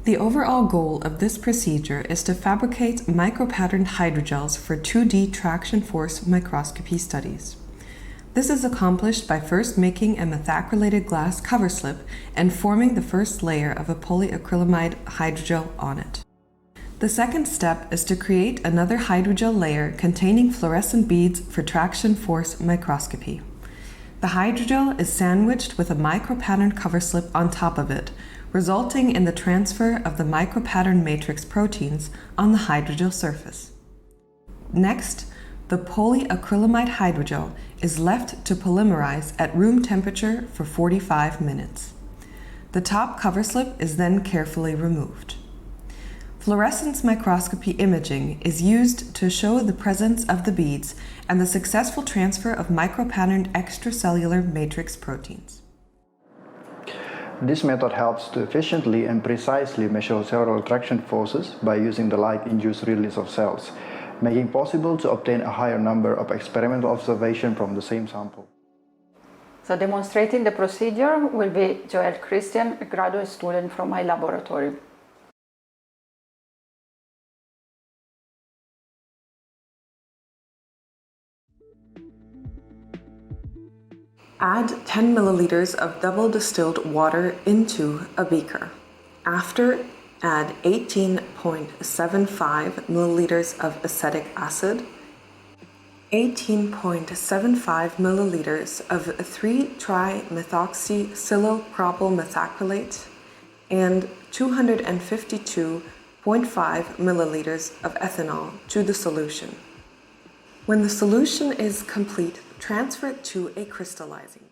The overall goal of this procedure is to fabricate micropatterned hydrogels for 2D traction force microscopy studies. This is accomplished by first making a methacrylated glass cover slip and forming the first layer of a polyacrylamide hydrogel on it. The second step is to create another hydrogel layer containing fluorescent beads for traction force microscopy. The hydrogel is sandwiched with a micropatterned cover slip on top of it, resulting in the transfer of the micropatterned matrix proteins on the hydrogel surface. Next, the polyacrylamide hydrogel is left to polymerize at room temperature for 45 minutes. The top cover slip is then carefully removed. Fluorescence microscopy imaging is used to show the presence of the beads and the successful transfer of micropatterned extracellular matrix proteins. This method helps to efficiently and precisely measure cellular traction forces by using the light-induced release of cells, making possible to obtain a higher number of experimental observations from the same sample. So demonstrating the procedure will be Joel Christian, a graduate student from my laboratory. Add 10 milliliters of double distilled water into a beaker. After, add 18.75 milliliters of acetic acid, 18.75 milliliters of 3-trimethoxysilopropyl methacrylate, and 252.5 milliliters of ethanol to the solution. When the solution is complete, transfer it to a crystallizing